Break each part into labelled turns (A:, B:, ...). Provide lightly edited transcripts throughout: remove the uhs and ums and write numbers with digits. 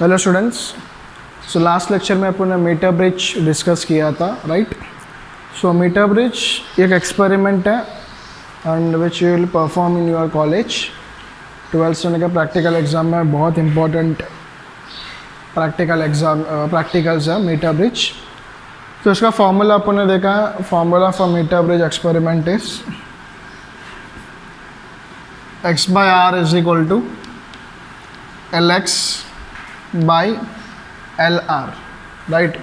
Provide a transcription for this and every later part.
A: Hello students, so last lecture में अपन ने मीटर ब्रिज डिस्कस किया था, राइट। सो मीटर ब्रिज एक एक्सपेरिमेंट है and which you will perform in your college. 12th standard का प्रैक्टिकल एग्जाम में बहुत इंपॉर्टेंट प्रैक्टिकल्स है मीटर ब्रिज। तो इसका फॉर्मूला अपन ने देखा है। Formula for metre bridge experiment is x/r is equal to Lx by LR, right,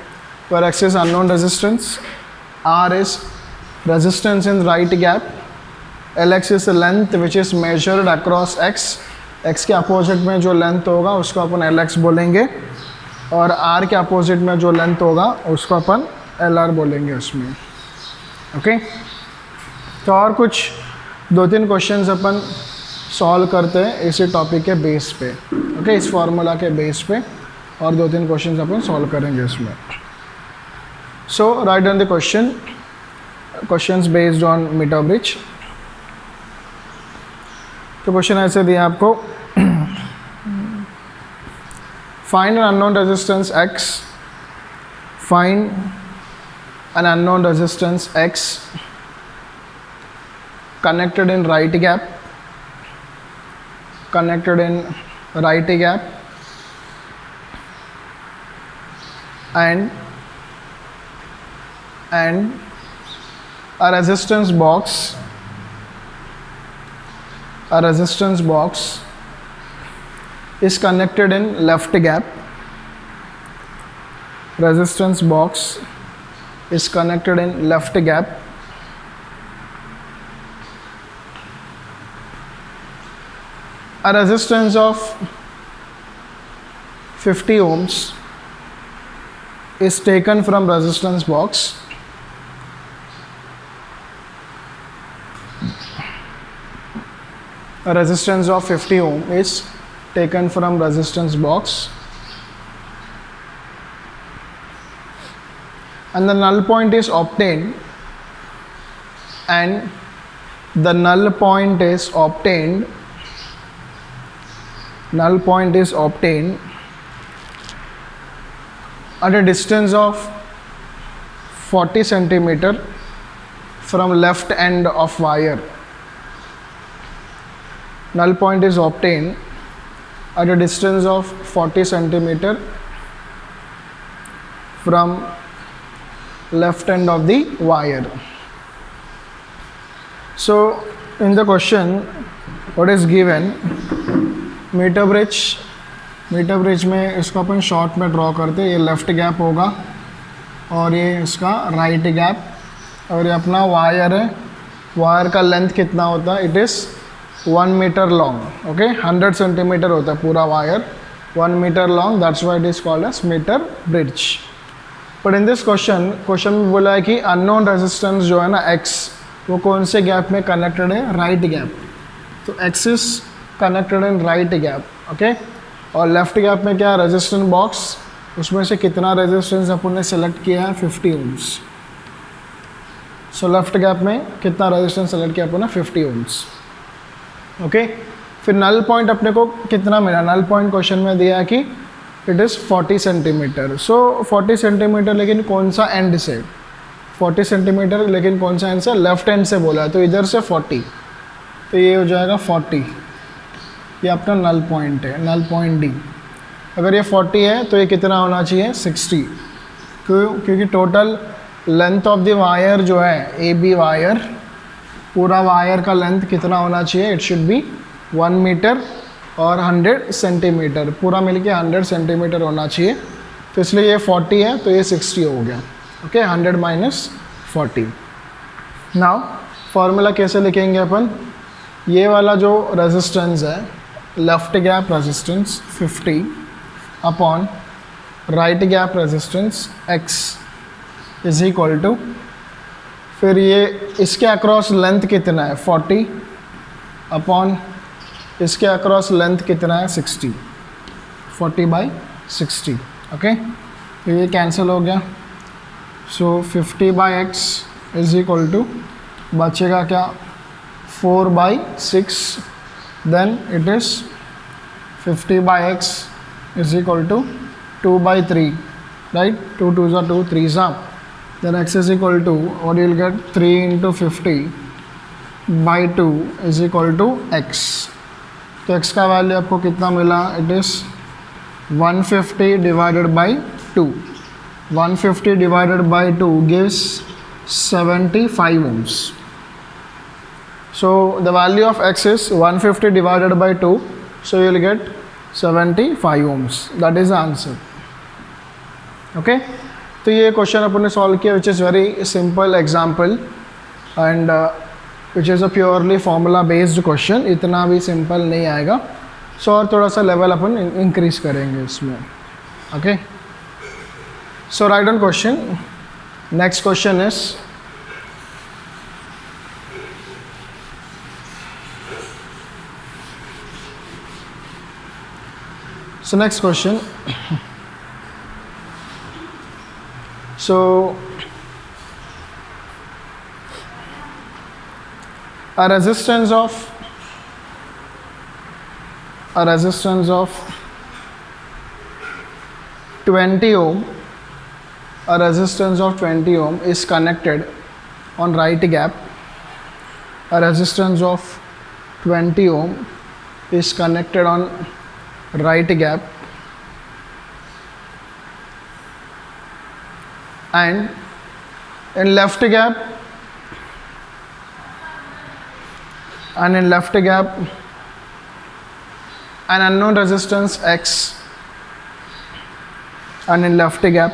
A: where X is unknown resistance, R is resistance in right gap, Lx is the length which is measured across X. X के opposite में जो length होगा उसको अपन Lx बोलेंगे और R के opposite में जो लेंथ होगा उसको अपन LR बोलेंगे उसमें। ओके, तो और कुछ 2-3 क्वेश्चंस अपन सॉल्व करते हैं इसी टॉपिक के बेस पे। ओके, इस फार्मूला के बेस पे और 2-3 क्वेश्चंस अपन सॉल्व करेंगे इसमें। So write down the questions based on metre bridge. तो क्वेश्चन ऐसे दिया आपको, find an unknown resistance x, find an unknown resistance x connected in right gap, connected in right gap and a resistance box is connected in left gap. Resistance box is connected in left gap. A resistance of 50 ohms is taken from resistance box. A resistance of 50 ohm is taken from resistance box, and the null point is obtained, null point is obtained at a distance of 40 centimeter from left end of wire. Null point is obtained at a distance of 40 centimeter from left end of the wire. So in the question what is given, metre bridge में इसको अपन short में draw करते हैं। ये left gap होगा और ये इसका राइट गैप और ये अपना वायर है। वायर का लेंथ कितना होता है? It is 1 metre long. Okay, 100 centimetre होता है पूरा wire, 1 metre long, that's why it is called as metre bridge. But in this question में बोला है कि अननोन रेजिस्टेंस जो है ना x, वो कौन से गैप में कनेक्टेड है? Right gap. तो x is connected in right gap. Okay, और लेफ्ट गैप में क्या? रेजिस्टेंस बॉक्स, उसमें से कितना रेजिस्टेंस अपन ने सेलेक्ट किया है? 50 ओम्स। सो लेफ्ट गैप में कितना रेजिस्टेंस सेलेक्ट किया अपन ने? 50 ओम्स। ओके, फिर नल पॉइंट अपने को कितना मिला? नल पॉइंट क्वेश्चन में दिया है कि it is 40 centimetre. So 40 centimetre लेकिन कौन सा एंड से? 40 सेंटीमीटर लेकिन कौन सा एंड से? लेफ्ट एंड से बोला है, तो इधर से 40, तो ये हो जाएगा 40। ये अपना नल पॉइंट है, नल पॉइंट डी। अगर ये 40 है तो ये कितना होना चाहिए? 60। क्योंकि total length of the wire जो है ए बी वायर, पूरा वायर का लेंथ कितना होना चाहिए? इट शुड बी 1 मीटर और 100 सेंटीमीटर, पूरा मिलके 100 सेंटीमीटर होना चाहिए। तो इसलिए ये 40 है तो ये 60 हो गया। Okay, 100 minus 40। नाउ फॉर्मूला कैसे लिखेंगे अपन? ये वाला जो रेजिस्टेंस है, left gap resistance 50 upon right gap resistance x is equal to, फिर ये इसके अक्रॉस लेंथ कितना है? 40 अपॉन इसके अक्रॉस लेंथ कितना है? 60, 40/60। ओके, तो ये कैंसिल हो गया। सो 50/x इज इक्वल टू, बचेगा क्या? 4/6, then it is 50/x is equal to 2 by 3, right? 2 2s are 2, 3s are. Then x is equal to, what you will get, 3 into 50 by 2 is equal to x. तो x का value आपको कितना मिला? It is 150 divided by 2. 150 divided by 2 gives 75 ohms. So the value of x is 150 divided by 2, so you will get 75 ohms. That is the answer. Okay, तो ये question अपन ने solve किया, which is very simple example and which is a purely formula based question. इतना भी simple नहीं आएगा, सो और थोड़ा सा लेवल अपन इंक्रीज करेंगे इसमें. Okay, so right on question. Next question is, so next question. So a resistance of 20 ohm, a resistance of 20 ohm is connected on right gap. A resistance of 20 ohm is connected on right gap, and in left gap an unknown resistance x, and in left gap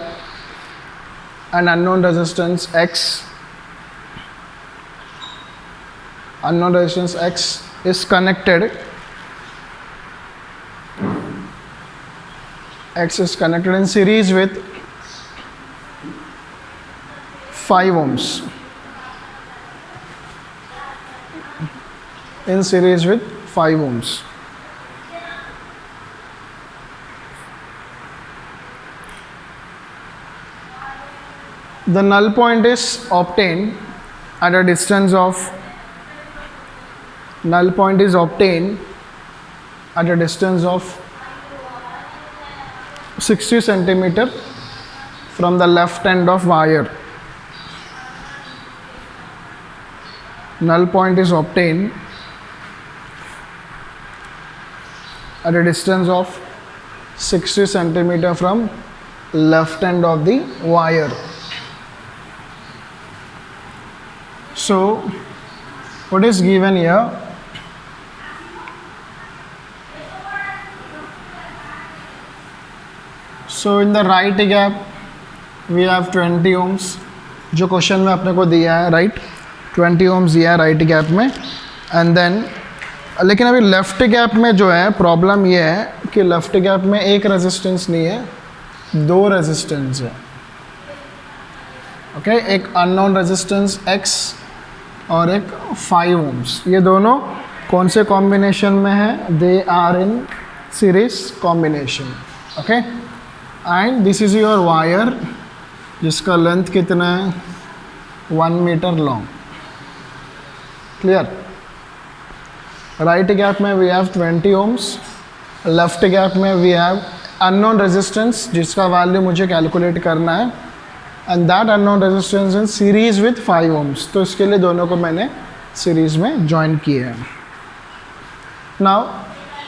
A: an unknown resistance x is connected. X is connected in series with 5 ohms. In series with 5 ohms. The null point is obtained at a distance of 60 centimeter from the left end of wire. Null point is obtained at a distance of 60 centimeter from left end of the wire. So what is given here? So in the right gap we have 20 ohms, जो question में अपने को दिया है, right 20 ohms दिया है right gap में. And then लेकिन अभी लेफ्ट गैप में जो है प्रॉब्लम ये है कि लेफ्ट गैप में एक रेजिस्टेंस नहीं है, 2 रेजिस्टेंस है. ओके, एक अननोन रेजिस्टेंस x और एक 5 ohms. ये दोनों कौन से कॉम्बिनेशन में है? They are in series combination. Okay, and this is your wire जिसका लेंथ कितना है? 1 metre long. Clear? Right gap में we have 20 ohms, left gap में वी हैव अननोन रेजिस्टेंस जिसका वैल्यू मुझे कैलकुलेट करना है, and that unknown resistance in series with 5 ohms. तो इसके लिए दोनों को मैंने सीरीज में ज्वाइन किया है. नाउ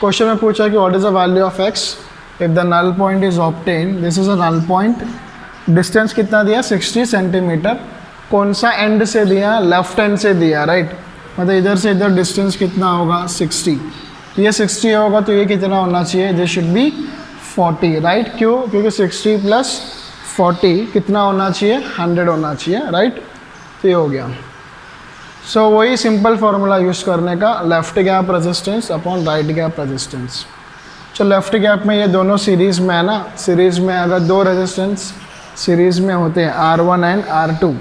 A: क्वेश्चन में पूछा कि what is the value of x if the null point is obtain. This is a null point. Distance कितना दिया? 60 सेंटीमीटर. कौन सा एंड से दिया? लेफ्ट एंड से दिया, राइट. मतलब इधर से इधर डिस्टेंस कितना होगा? 60. ये 60 होगा तो ये कितना होना चाहिए? This should be 40, right. क्यों? क्योंकि 60 प्लस 40 कितना होना चाहिए? 100 होना चाहिए, राइट. तो ये हो गया. सो वही सिंपल फार्मूला यूज़ करने का, left gap resistance upon right gap resistance. तो लेफ्ट गैप में ये दोनों सीरीज़ में है ना. सीरीज़ में अगर 2 रेजिस्टेंस सीरीज़ में होते हैं R1 एंड R2,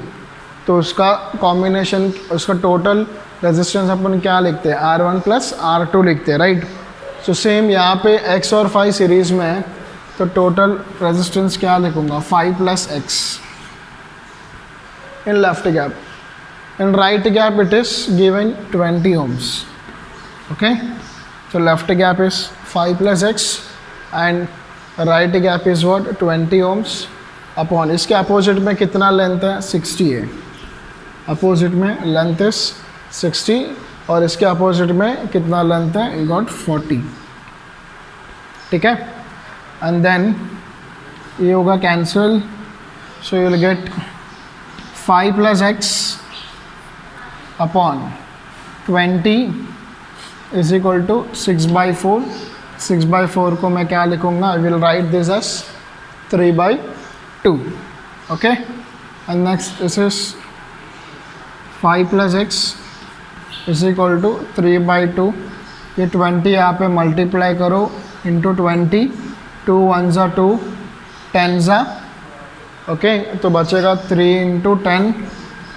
A: तो उसका कॉम्बिनेशन, उसका टोटल रेजिस्टेंस अपन क्या लिखते हैं? R1 प्लस R2 लिखते हैं, राइट. सो सेम यहाँ पे x और 5 सीरीज़ में है, तो टोटल रेजिस्टेंस क्या लिखूँगा? 5 plus x in left gap. In right gap it is given 20 ohms. Okay, so left gap is 5 plus x and right gap is what 20 ohms upon इसके opposite में कितना length है 60 है, अपोजिट में length is 60 और इसके opposite में कितना लेंथ है यू गॉट 40, ठीक है। एंड देन ये होगा cancel, so you will get 5 + x upon 20 is equal to 6/4। 6/4 को मैं क्या लिखूँगा, I will write this as 3/2, okay. And next this is 5 + x is equal to 3/2। ये 20 यहाँ पे मल्टीप्लाई करो इंटू 20, 2 1 ज़ा 2, 10 ज़ा, ओके। तो बचेगा 3 × 10,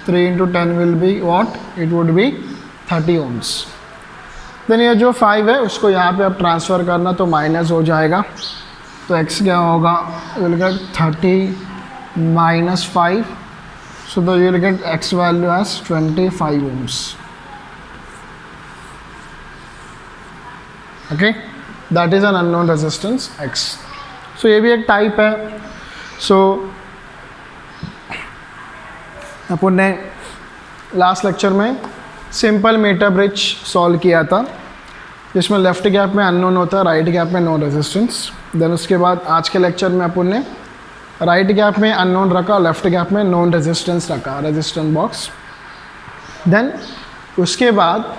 A: 3 × 10 will be what, it would be 30 ohms. Then ये जो 5 है उसको यहाँ पे अब ट्रांसफ़र करना तो माइनस हो जाएगा, तो x क्या होगा, you will get 30 - 5, so the you will get x value as 25 ohms, okay. That is an unknown resistance x। So ये भी एक टाइप है। सो अपन ने लास्ट लेक्चर में सिंपल मीटर ब्रिज सॉल्व किया था, जिसमें लेफ्ट गैप में अननोन होता है, राइट गैप में नो रेजिस्टेंस। देन उसके बाद आज के लेक्चर में अपन ने राइट गैप में अननोन रखा, लेफ्ट गैप में नोन रेजिस्टेंस रखा, रेजिस्टेंस बॉक्स। देन उसके बाद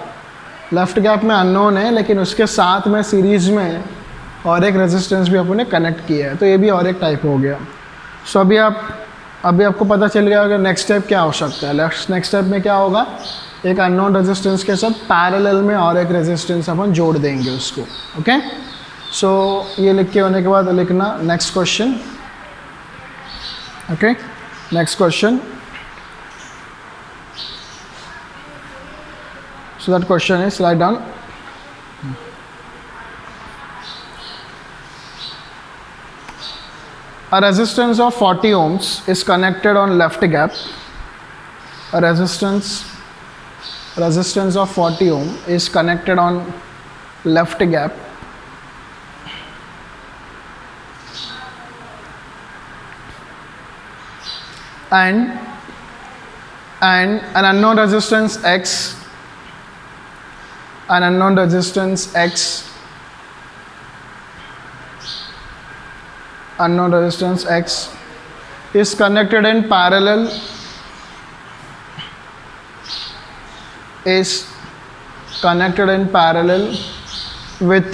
A: लेफ्ट गैप में अननोन है लेकिन उसके साथ में सीरीज़ में और एक रेजिस्टेंस भी अपन ने कनेक्ट किया है, तो ये भी और एक टाइप हो गया। सो अभी आपको पता चल गया कि नेक्स्ट स्टेप क्या हो सकता है। नेक्स्ट स्टेप में क्या होगा, एक अननोन रेजिस्टेंस के साथ पैरेलल में और एक रेजिस्टेंस अपन जोड़ देंगे उसको, ओके। सो ये लिख के होने के बाद लिखना next question, okay. Next question, so that question is write down a resistance of 40 ohms is connected on left gap. A resistance of 40 ohm is connected on left gap and an unknown resistance X, an unknown resistance X, unknown resistance X is connected in parallel, is connected in parallel with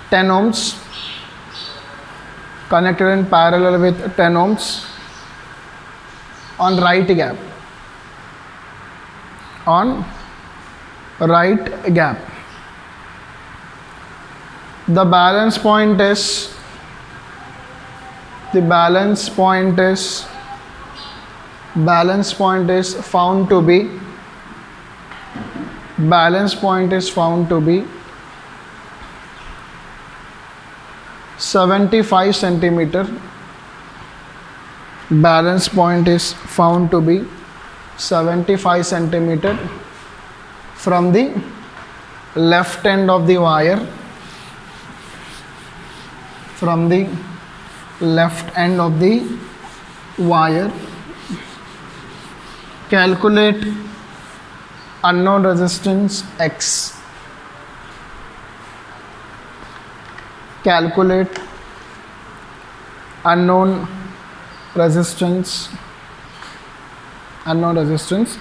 A: 10 ohms, connected in parallel with 10 ohms on right gap, on right gap. The balance point is found to be 75 centimeter. Balance point is found to be 75 centimeter from the left end of the wire, from the left end of the wire. Calculate unknown resistance X. Calculate unknown resistance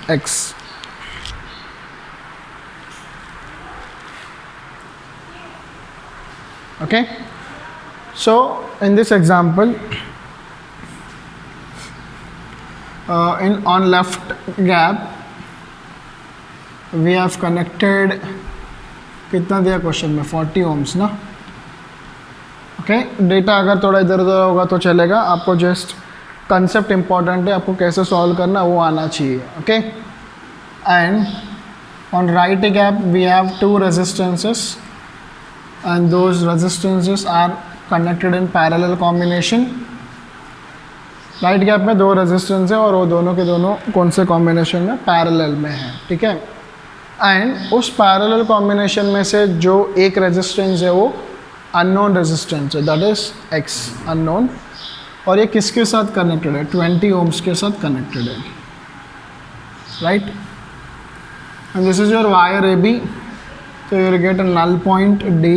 A: X. Okay. So in this example, on left gap we have connected, कितना दिया question में 40 ohms ना, okay. Data अगर थोड़ा इधर उधर होगा तो चलेगा, आपको जस्ट कंसेप्ट इंपॉर्टेंट है, आपको कैसे सॉल्व करना वो आना चाहिए, okay. And on right gap we have 2 resistances and those resistances are connected in parallel combination. Right gap में 2 रेजिस्टेंस है और वो दोनों के दोनों कौन से कॉम्बिनेशन में, पैरेलल में है, ठीक है। एंड उस पैरेलल कॉम्बिनेशन में से जो एक रेजिस्टेंस है वो अननोन रेजिस्टेंस है, दैट इज एक्स अननोन, और ये किसके साथ कनेक्टेड है, 20 ओम्स के साथ कनेक्टेड है, right. And this is your wire a b, तो you will get a null point d,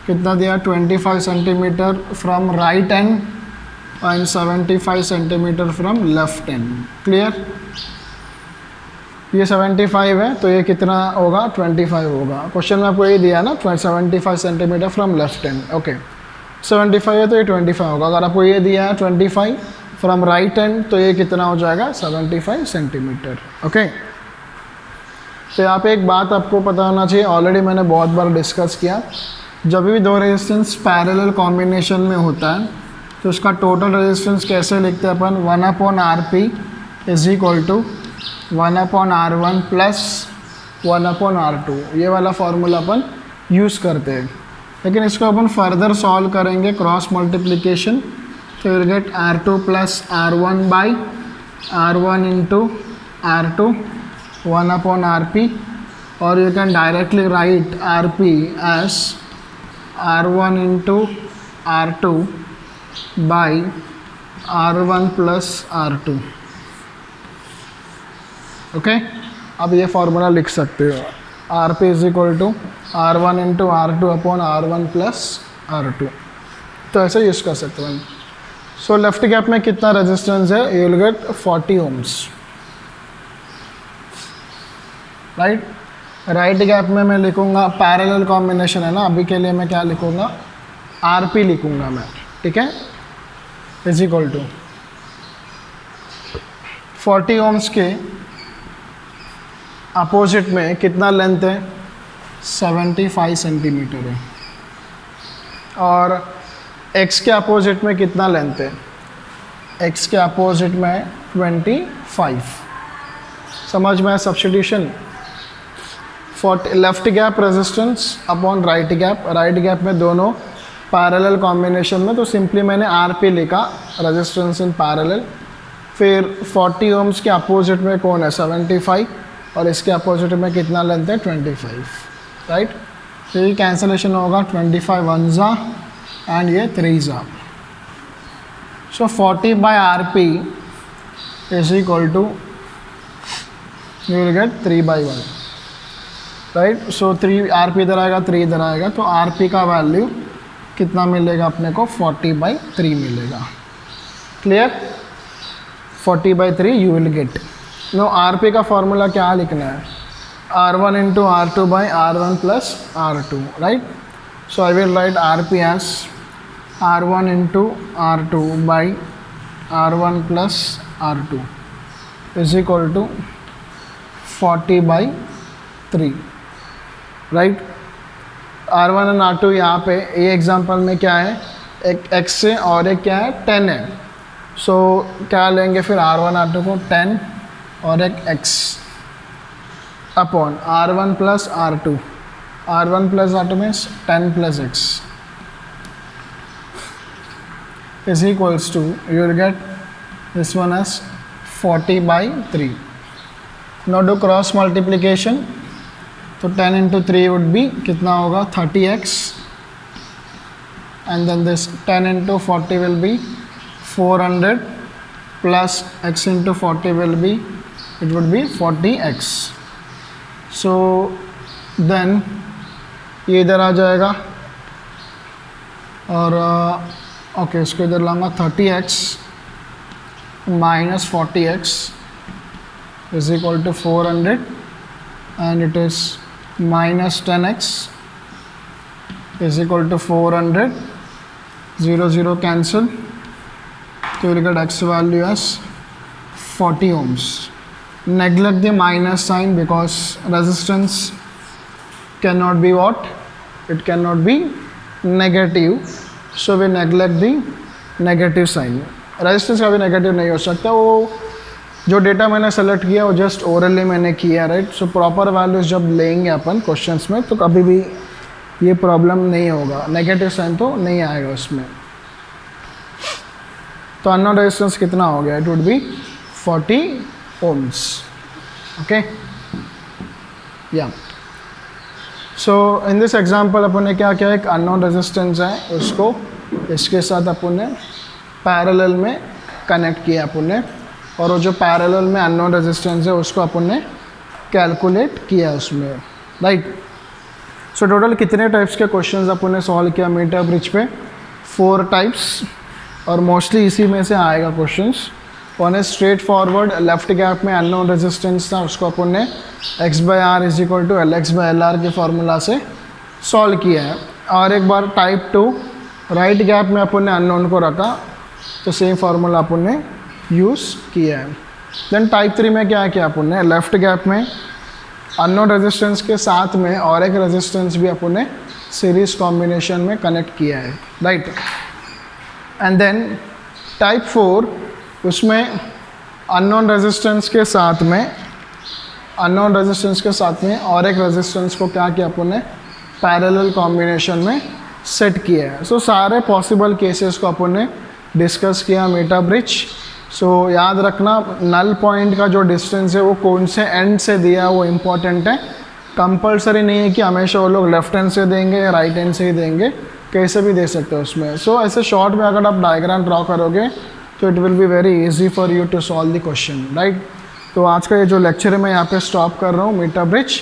A: कितना दिया 25 centimetre from right end and 75 centimetre from left end, clear. ये 75 है तो ये कितना होगा 25 होगा, क्वेश्चन में आपको ये दिया ना 75 centimetre from left and, okay 75 है तो ये 25 होगा। अगर आपको ये दिया है 25 फ्रॉम राइट एंड तो ये कितना हो जाएगा 75 सेंटीमीटर, ओके। तो यहाँ पे एक बात आपको पता होना चाहिए, ऑलरेडी मैंने बहुत बार डिस्कस किया, जब भी दो रेजिस्टेंस पैरेलल कॉम्बिनेशन में होता है तो उसका टोटल रेजिस्टेंस कैसे लिखते हैं अपन, 1/RP is equal to 1/R1 plus 1/R2, ये वाला फॉर्मूला अपन यूज़ करते हैं। लेकिन इसको अपन फर्दर सॉल्व करेंगे क्रॉस मल्टीप्लिकेशन, तो will get R2 plus R1 by R1 into R2 1/RP, और you can directly write RP as R1 into R2 by R1 plus R2, okay. अब ये फॉर्मूला लिख सकते हो, RP is equal to R1 into R2 upon R1 plus R2, तो ऐसे use कर सकते हो। सो लेफ्ट गैप में कितना रेजिस्टेंस है, you will get 40 ohms, right. Right gap में मैं लिखूंगा, पैरेलल कॉम्बिनेशन है ना, अभी के लिए मैं क्या लिखूंगा RP लिखूंगा मैं, ठीक है, इज इक्वल टू 40 ओम्स के अपोजिट में कितना लेंथ है 75 सेंटीमीटर है, और x के अपोजिट में कितना लेंथ है, x के अपोजिट में 25, समझ में substitution, left gap resistance upon right gap में दोनों पैरेलल कॉम्बिनेशन में, तो सिंपली मैंने RP लिखा, रेजिस्टेंस इन पैरेलल, फिर 40 ओम्स के अपोजिट में कौन है 75, और इसके अपोजिट में कितना लेंथ है 25, राइट। तो ये कैंसलेशन होगा 25 1 जा एंड ये 3 जा, so 40/RP is equal to you will get 3/1, right. So 3 RP इधर आएगा 3 इधर आएगा, तो RP का वैल्यू कितना मिलेगा अपने को 40/3 मिलेगा, clear. 40/3 you will get. No RP का फॉर्मूला क्या लिखना है, R1 into R2 by R1 plus R2, right. So I will write RP as R1 into R2 by R1 plus R2 is equal to 40/3, right. R1 and R2 यहाँ पे ये example में क्या है, एक x है और एक क्या है 10 है, सो क्या लेंगे फिर R1 R2 को 10 और एक x upon R1 plus R2, R1 plus R2 means 10 plus x is equals to you will get this one as 40/3। Now do cross multiplication, तो 10 इंटू 3 वुड बी कितना होगा 30x, and then this 10 into 40 will be 400 plus x into 40 will be it would be 40x, so then ये इधर आ जाएगा, और okay इसको इधर लाऊंगा 30x minus 40x is equal to 400 and it is minus 10x is equal to 400, 0 0 cancel, तो you get x value as 40 ohms. Neglect the minus sign because resistance cannot be what? It cannot be negative. So we neglect the negative sign. Resistance का भी negative नहीं हो सकता, वो जो data मैंने select किया वो जस्ट ओरली मैंने किया, राइट। सो प्रॉपर वैल्यूज जब लेंगे अपन क्वेश्चंस में तो कभी भी ये प्रॉब्लम नहीं होगा, नेगेटिव साइन तो नहीं आएगा उसमें। तो अननोन रेजिस्टेंस कितना हो गया, it would be 40 ohms, okay, yeah। So in this example अपन ने क्या किया, एक अननोन रेजिस्टेंस है उसको इसके साथ अपन ने पैरेलल में कनेक्ट किया अपन ने, और वो जो पैरेलल में अननोन रेजिस्टेंस है उसको अपन ने कैलकुलेट किया उसमें, राइट। सो टोटल कितने टाइप्स के क्वेश्चंस अपन ने सॉल्व किया मीटर ब्रिज पे? 4 टाइप्स, और मोस्टली इसी में से आएगा questions. One is straight forward, left gap में अननोन रेजिस्टेंस था, उसको अपन ने x/r is equal to LX/LR के फार्मूला से सॉल्व किया है। और एक बार टाइप 2 राइट गैप में अपन ने अननोन को रखा, तो सेम फार्मूला अपन ने यूज़ किया है। देन टाइप 3 में क्या किया अपन ने, लेफ्ट गैप में अननोन रेजिस्टेंस के साथ में और एक रेजिस्टेंस भी अपन ने सीरीज कॉम्बिनेशन में कनेक्ट किया है, राइट। एंड देन टाइप 4, उसमें अननोन रेजिस्टेंस के साथ में और एक रेजिस्टेंस को क्या किया अपन ने पैरेलल कॉम्बिनेशन में सेट किया है। सो सारे पॉसिबल केसेस को अपन ने डिस्कस किया मीटर ब्रिज। सो याद रखना, नल पॉइंट का जो डिस्टेंस है वो कौन से एंड से दिया है वो इम्पॉर्टेंट है। कंपलसरी नहीं है कि हमेशा वो लोग लेफ्ट हैंड से देंगे या राइट हैंड से ही देंगे, कैसे भी दे सकते हो उसमें। सो ऐसे शॉर्ट में अगर आप डायग्राम ड्रॉ करोगे तो it will be very easy for you to solve the question, right. तो आज का ये जो लेक्चर है मैं यहाँ पे स्टॉप कर रहा हूँ, metre bridge.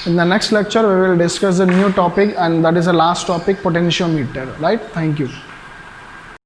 A: In the next lecture we will discuss a new topic, and that is the last topic, potentiometer, right? Thank you.